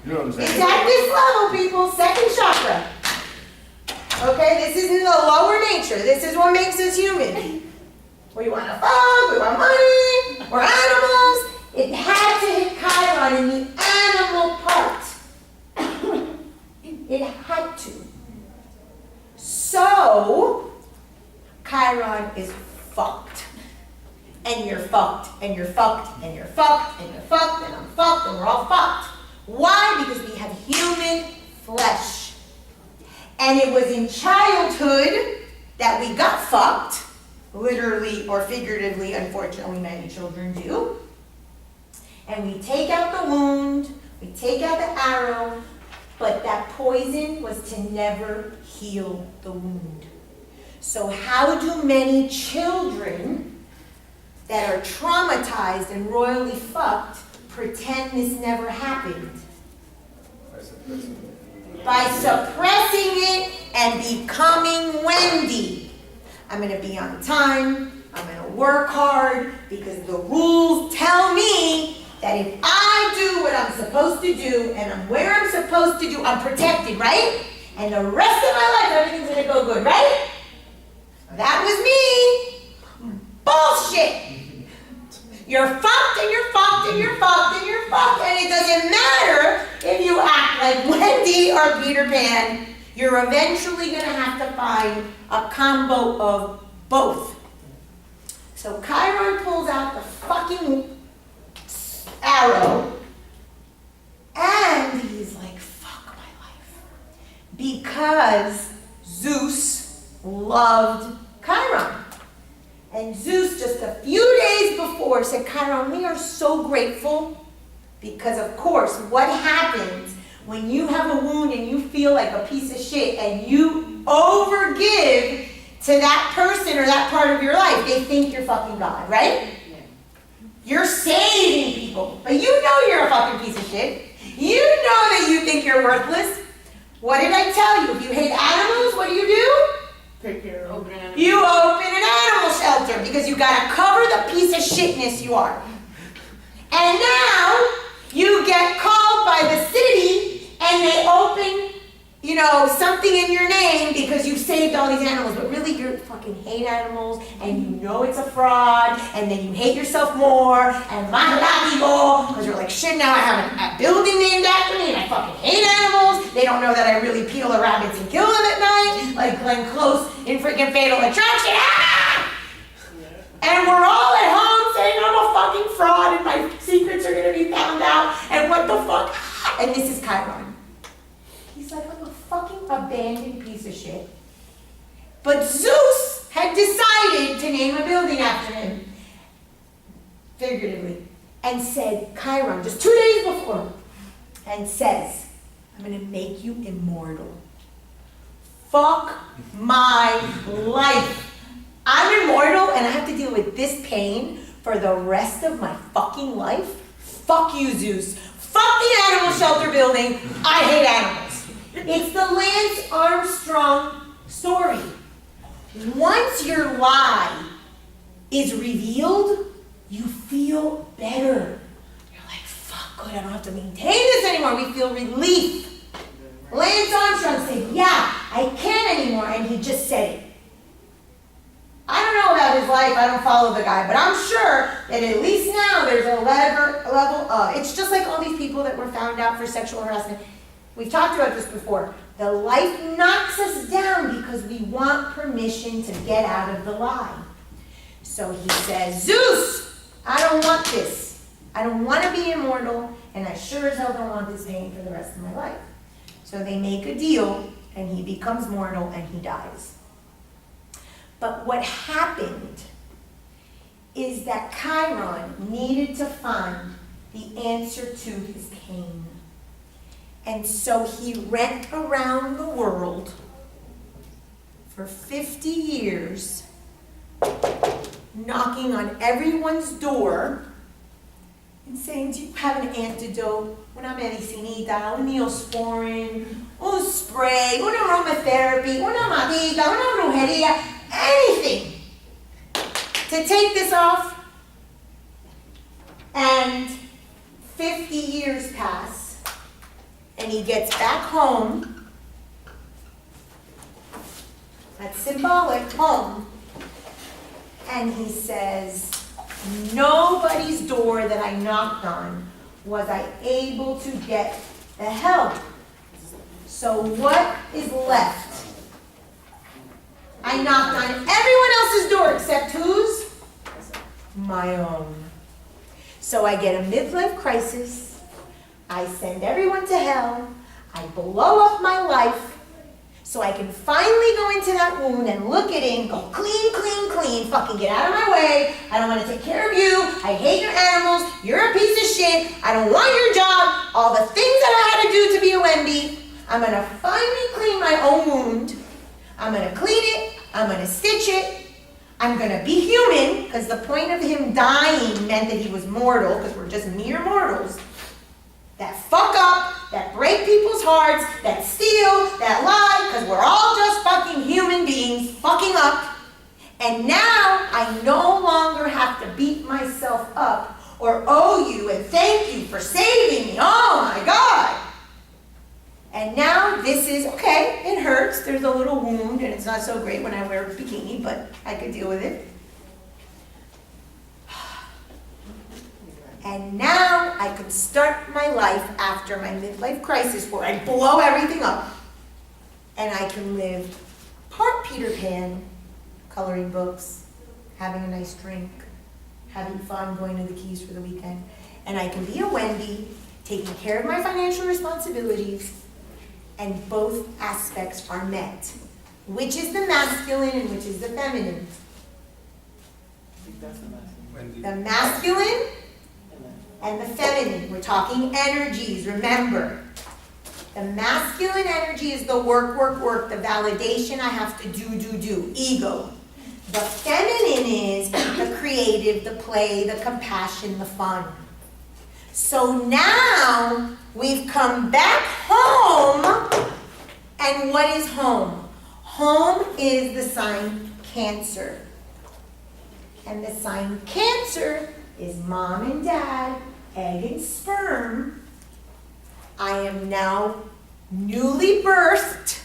You know what I'm saying? It's at this level, people. Second chakra. Okay, this isn't the lower nature. This is what makes us human. We want to fuck, we want money, we're animals. It had to hit Chiron in the animal part. It had to. So, Chiron is fucked. And you're fucked, and you're fucked, and you're fucked, and you're fucked, and I'm fucked, and we're all fucked. Why? Because we have human flesh. And it was in childhood that we got fucked, literally or figuratively, unfortunately many children do. And we take out the wound, we take out the arrow, but that poison was to never heal the wound. So how do many children that are traumatized and royally fucked pretend this never happened? By suppressing it and becoming Wendy. I'm going to be on time, I'm going to work hard, because the rules tell me that if I do what I'm supposed to do, and I'm where I'm supposed to do, I'm protected, right? And the rest of my life, everything's going to go good, right? That was me. Bullshit. You're fucked, and you're fucked, and you're fucked, and you're fucked, and it doesn't matter if you act like Wendy or Peter Pan. You're eventually going to have to find a combo of both. So Chiron pulls out the fucking arrow, and he's like, fuck my life. Because Zeus loved Chiron. And Zeus, just a few days before, said, Chiron, we are so grateful, because of course, what happens when you have a wound and you feel like a piece of shit and you overgive to that person or that part of your life, they think you're fucking God, right? Yeah. You're saving people, but you know you're a fucking piece of shit. You know that you think you're worthless. What did I tell you? If you hate animals, what do? Take care of them. You open an animal shelter because you gotta cover the piece of shitness you are. And now you get called by the city and they open, something in your name because you've saved all these animals, but really you fucking hate animals and you know it's a fraud, and then you hate yourself more, and because you're like, shit, now I have a building named after me and I fucking hate animals. They don't know that I really peel the rabbits and kill them at night, like Glenn Close in freaking Fatal Attraction. Ah! And we're all at home saying I'm a fucking fraud and my secrets are gonna be found out, and what the fuck? And this is Chiron. He's like, I'm a fucking abandoned piece of shit. But Zeus had decided to name a building after him, figuratively, and said, Chiron, just 2 days before, and says, I'm gonna make you immortal. Fuck my life. I'm immortal and I have to deal with this pain for the rest of my fucking life? Fuck you, Zeus. Fuck the animal shelter building. I hate animals. It's the Lance Armstrong story. Once your lie is revealed, you feel better. You're like, fuck, good, I don't have to maintain this anymore. We feel relief. Lance Armstrong said, yeah, I can't anymore, and he just said it. I don't know about his life, I don't follow the guy, but I'm sure that at least now there's a level of, it's just like all these people that were found out for sexual harassment. We've talked about this before. The life knocks us down because we want permission to get out of the lie. So he says, Zeus, I don't want this. I don't want to be immortal, and I sure as hell don't want this pain for the rest of my life. So they make a deal, and he becomes mortal, and he dies. But what happened is that Chiron needed to find the answer to his pain. And so he went around the world for 50 years, knocking on everyone's door and saying, do you have an antidote? Una medicinita, un neosporin, un spray, una aromatherapy, una matita, una brujeria, anything to take this off. And 50 years pass, and he gets back home, that's symbolic, home, and he says, nobody's door that I knocked on was I able to get the help. So what is left? I knocked on everyone else's door except whose? My own. So I get a midlife crisis. I send everyone to hell. I blow up my life so I can finally go into that wound and look at it and go clean, clean, clean. Fucking get out of my way. I don't want to take care of you. I hate your animals. You're a piece of shit. I don't want your job. All the things that I had to do to be a Wendy. I'm going to finally clean my own wound. I'm going to clean it. I'm going to stitch it. I'm going to be human, because the point of him dying meant that he was mortal, because we're just mere mortals. That fuck up, that break people's hearts, that steal, that lie, because we're all just fucking human beings fucking up. And now I no longer have to beat myself up or owe you and thank you for saving me. Oh my God. And now this is, okay, it hurts. There's a little wound, and it's not so great when I wear a bikini, but I could deal with it. And now I could start my life after my midlife crisis where I blow everything up. And I can live part Peter Pan, coloring books, having a nice drink, having fun, going to the Keys for the weekend. And I can be a Wendy, taking care of my financial responsibilities, and both aspects are met. Which is the masculine and which is the feminine? I think that's the masculine. The masculine and the feminine. We're talking energies, remember. The masculine energy is the work, work, work, the validation I have to do, ego. The feminine is the creative, the play, the compassion, the fun. So now we've come back home, and what is home? Home is the sign Cancer. And the sign Cancer is mom and dad, egg and sperm. I am now newly birthed,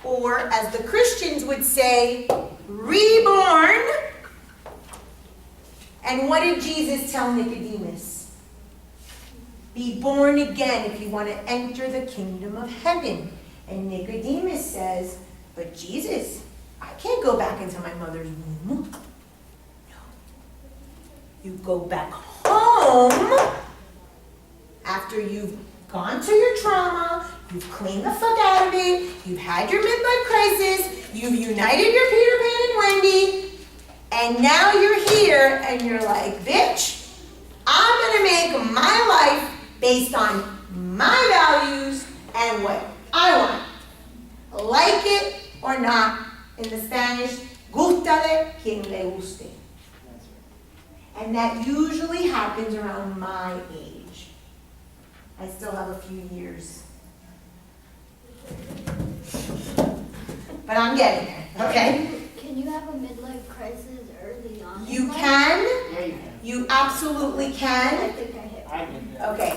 or as the Christians would say, reborn. And what did Jesus tell Nicodemus? Be born again if you want to enter the kingdom of heaven. And Nicodemus says, but Jesus, I can't go back into my mother's womb. No. You go back home after you've gone to your trauma, you've cleaned the fuck out of it, you've had your midlife crisis, you've united your Peter Pan and Wendy, and now you're here and you're like, bitch, I'm gonna make my life based on my values and what I want. Like it or not, in the Spanish, gústale quien le guste. And that usually happens around my age. I still have a few years. But I'm getting there, okay? Can you have a midlife crisis early on? You in life? can. Yeah, you can. You absolutely I can. think I hit. I can. Okay.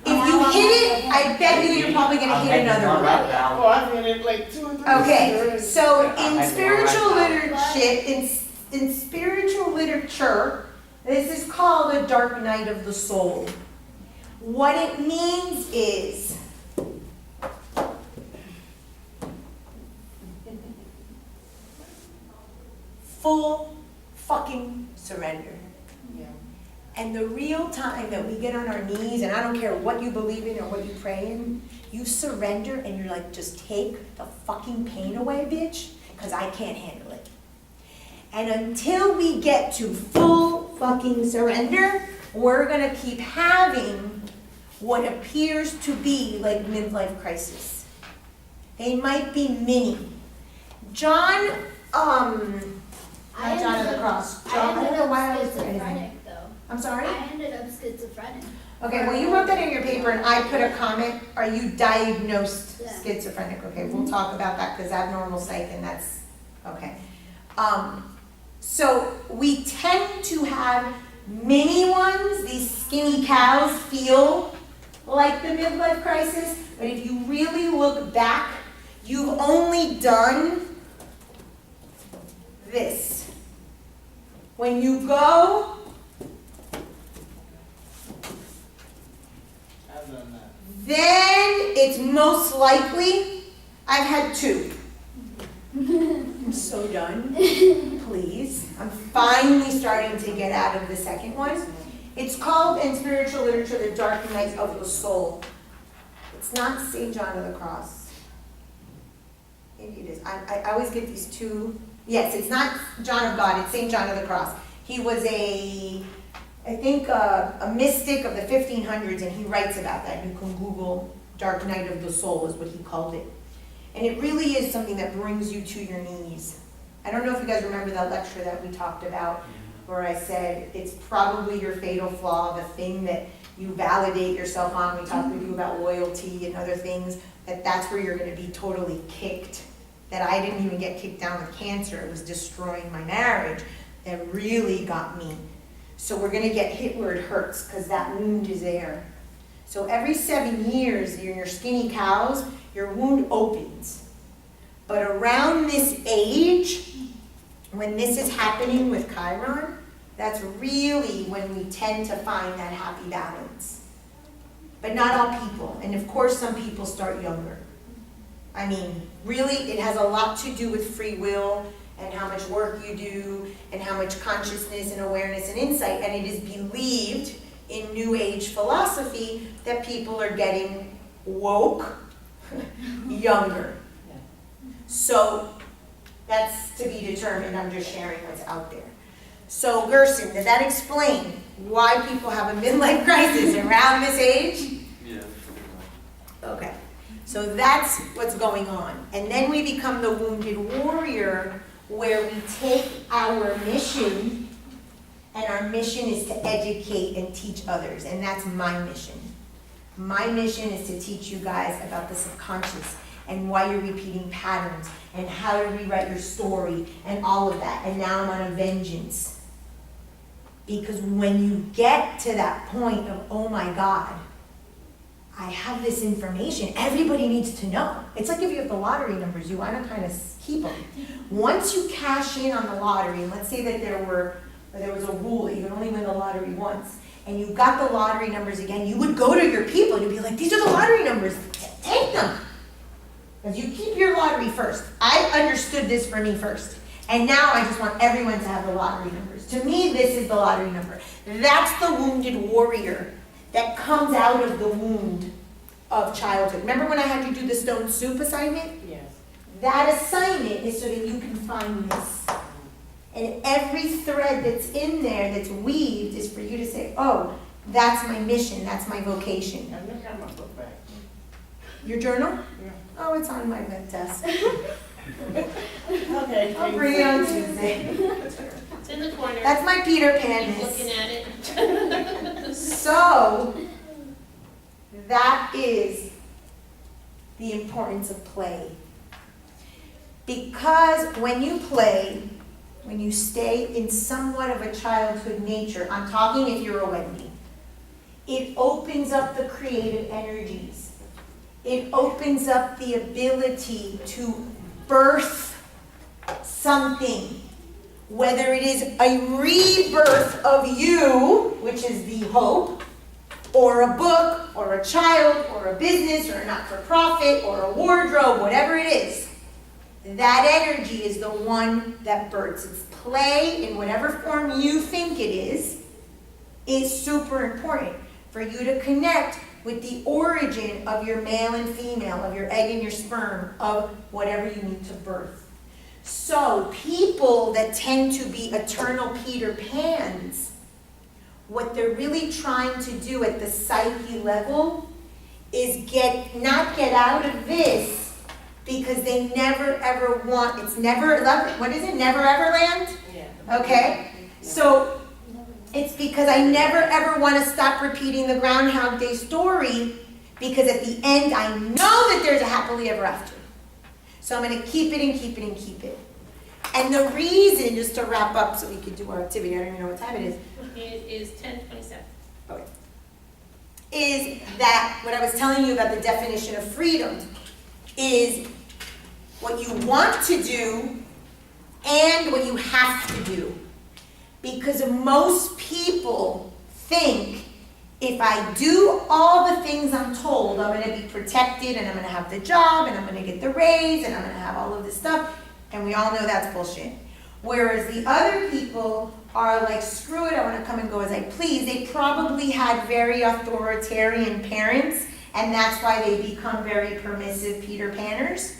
If you hit it, I bet you're probably going to hit another one. Oh, I've hit it like 2 or 3. Okay, so I in had spiritual one literature, in spiritual literature, this is called a dark night of the soul. What it means is full fucking surrender. Yeah. And the real time that we get on our knees, and I don't care what you believe in or what you pray in, you surrender and you're like, just take the fucking pain away, bitch, because I can't handle it. And until we get to full fucking surrender, we're gonna keep having what appears to be like midlife crisis. They might be mini. John, not John of the Cross. John, I don't know why I was forgetting his name. schizophrenic though. I'm sorry? I ended up schizophrenic. Okay, well, you wrote that in your paper, and I put a comment, are you diagnosed Yeah. schizophrenic? Okay, we'll talk about that, because abnormal psych, and that's, okay. So we tend to have mini ones, these skinny cows, feel like the midlife crisis, but if you really look back, you've only done this. When you go, I've done that. then it's most likely, I've had 2. I'm so done, please. I'm finally starting to get out of the second one. It's called, in spiritual literature, the dark night of the soul. It's not St. John of the Cross. Maybe it is. I always get these two. Yes, it's not John of God, it's St. John of the Cross. He was a mystic of the 1500s, and he writes about that. You can Google Dark Night of the Soul is what he called it. And it really is something that brings you to your knees. I don't know if you guys remember that lecture that we talked about, where I said it's probably your fatal flaw, the thing that you validate yourself on. We talked with you about loyalty and other things, that's where you're going to be totally kicked. That I didn't even get kicked down with cancer. It was destroying my marriage that really got me. So we're going to get hit where it hurts because that wound is there. So every 7 years, in your skinny cows, your wound opens. But around this age, when this is happening with Chiron, that's really when we tend to find that happy balance. But not all people. And of course, some people start younger. I mean, really, it has a lot to do with free will and how much work you do and how much consciousness and awareness and insight. And it is believed in New Age philosophy that people are getting woke younger. So that's to be determined. I'm just sharing what's out there. So Gerson, did that explain why people have a midlife crisis around this age? Yeah. Okay. So that's what's going on. And then we become the wounded warrior, where we take our mission, and our mission is to educate and teach others. And that's my mission. My mission is to teach you guys about the subconscious and why you're repeating patterns and how to rewrite your story and all of that. And now I'm on a vengeance. Because when you get to that point of, oh my God, I have this information, everybody needs to know. It's like if you have the lottery numbers, you want to kind of keep them. Once you cash in on the lottery, and let's say that there was a rule that you could only win the lottery once, and you got the lottery numbers again, you would go to your people and you'd be like, these are the lottery numbers, take them. Because you keep your lottery first. I understood this for me first. And now I just want everyone to have the lottery numbers. To me, this is the lottery number. That's the wounded warrior that comes out of the wound of childhood. Remember when I had you do the stone soup assignment? Yes. That assignment is so that you can find this. And every thread that's in there that's weaved is for you to say, oh, that's my mission, that's my vocation. I've never got my book back. Your journal? Yeah. Oh, it's on my web desk. Okay. I'll bring it on Tuesday. It's in the corner. That's my Peter Pan Keep miss. looking at it. So, that is the importance of play. Because when you play, when you stay in somewhat of a childhood nature, I'm talking if you're a Wendy, it opens up the creative energies. It opens up the ability to birth something. Whether it is a rebirth of you, which is the hope, or a book, or a child, or a business, or a not-for-profit, or a wardrobe, whatever it is, that energy is the one that births. It's play in whatever form you think it is super important for you to connect with the origin of your male and female, of your egg and your sperm, of whatever you need to birth. So people that tend to be eternal Peter Pans, what they're really trying to do at the psyche level is not get out of this, because they never ever want, it's never, what is it, never ever land? Yeah. Okay, so it's because I never ever want to stop repeating the Groundhog Day story, because at the end I know that there's a happily ever after. So I'm going to keep it and keep it and keep it. And the reason, just to wrap up so we could do our activity, I don't even know what time it is, It is 10:27. is that what I was telling you about the definition of freedom is what you want to do and what you have to do. Because most people think if I do all the things I'm told, I'm going to be protected and I'm going to have the job and I'm going to get the raise and I'm going to have all of this stuff. And we all know that's bullshit. Whereas the other people are like, screw it, I want to come and go as I please. They probably had very authoritarian parents, and that's why they become very permissive Peter Panners.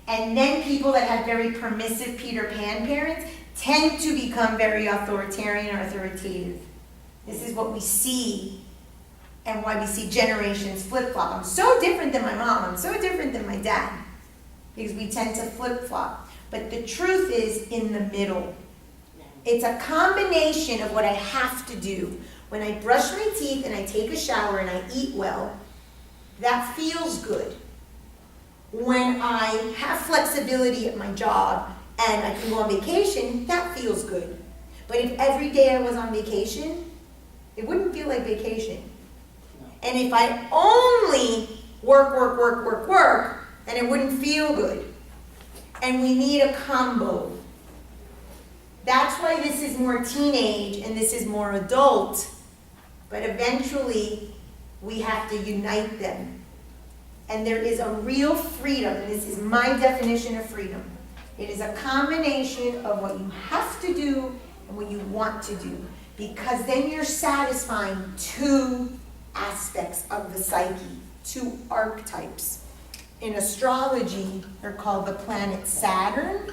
And then people that have very permissive Peter Pan parents tend to become very authoritarian or authoritative. This is what we see, and why we see generations flip-flop. I'm so different than my mom. I'm so different than my dad, because we tend to flip-flop. But the truth is in the middle. It's a combination of what I have to do. When I brush my teeth and I take a shower and I eat well, that feels good. When I have flexibility at my job and I can go on vacation, that feels good. But if every day I was on vacation, it wouldn't feel like vacation. And if I only work, then it wouldn't feel good. And we need a combo. That's why this is more teenage and this is more adult. But eventually, we have to unite them. And there is a real freedom, and this is my definition of freedom. It is a combination of what you have to do and what you want to do. Because then you're satisfying two aspects of the psyche, two archetypes. In astrology, they're called the planet Saturn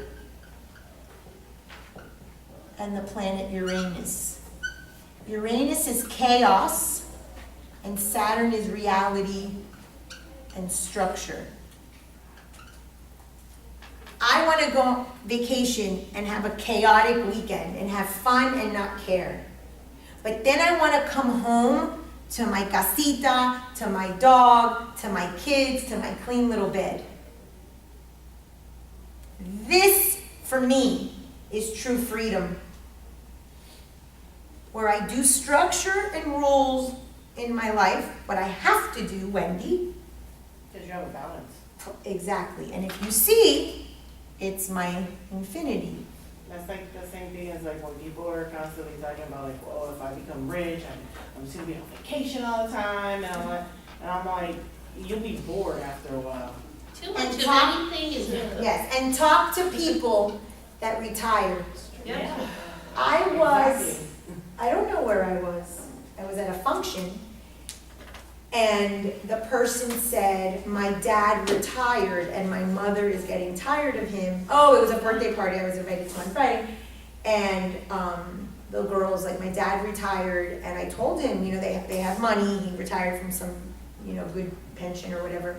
and the planet Uranus. Uranus is chaos, and Saturn is reality and structure. I want to go on vacation and have a chaotic weekend and have fun and not care. But then I want to come home to my casita, to my dog, to my kids, to my clean little bed. This, for me, is true freedom. Where I do structure and rules in my life, what I have to do, Wendy. Because you have a balance. Exactly. And if you see, it's my infinity. That's like the same thing as like when people are constantly talking about like, oh, if I become rich, I'm just gonna be on vacation all the time and all that. And I'm like, you'll be bored after a while. Too much of anything is good. Yes, and talk to people that retired. Yeah. I don't know where I was. I was at a function, and the person said, my dad retired and my mother is getting tired of him. Oh, it was a birthday party I was invited to on Friday. And the girl was like, my dad retired, and I told him, they have money. He retired from some, good pension or whatever.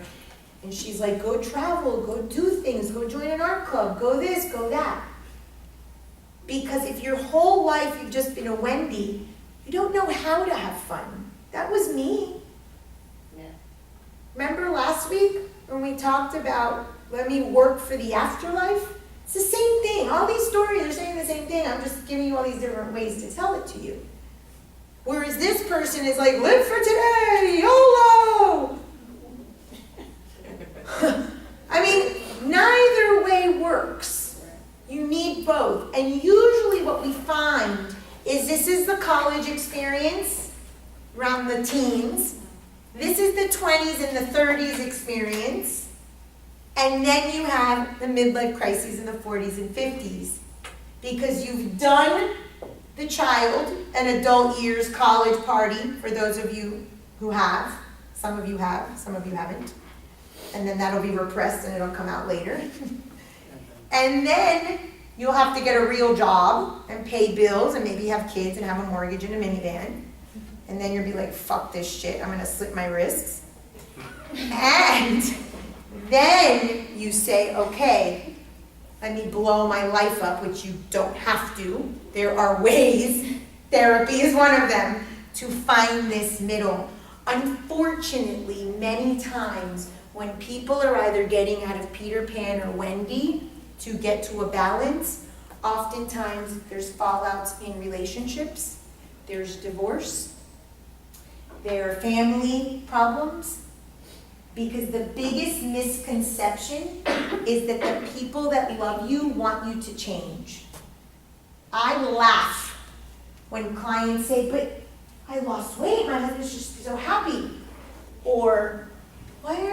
And she's like, go travel, go do things, go join an art club, go this, go that. Because if your whole life you've just been a Wendy, you don't know how to have fun. That was me. Yeah. Remember last week when we talked about let me work for the afterlife? It's the same thing. All these stories are saying the same thing. I'm just giving you all these different ways to tell it to you. Whereas this person is like, live for today, YOLO! I mean, neither way works. You need both. And usually what we find is this is the college experience around the teens. This is the 20s and the 30s experience. And then you have the midlife crises in the 40s and 50s. Because you've done the child and adult years college party, for those of you who have. Some of you have, some of you haven't. And then that'll be repressed and it'll come out later. And then you'll have to get a real job and pay bills and maybe have kids and have a mortgage and a minivan. And then you'll be like, fuck this shit, I'm gonna slit my wrists. And then you say, okay, let me blow my life up, which you don't have to. There are ways, therapy is one of them, to find this middle. Unfortunately, many times when people are either getting out of Peter Pan or Wendy to get to a balance, oftentimes there's fallouts in relationships, there's divorce, there are family problems, because the biggest misconception is that the people that love you want you to change. I laugh when clients say, but I lost weight, my husband's just so happy. Or, why are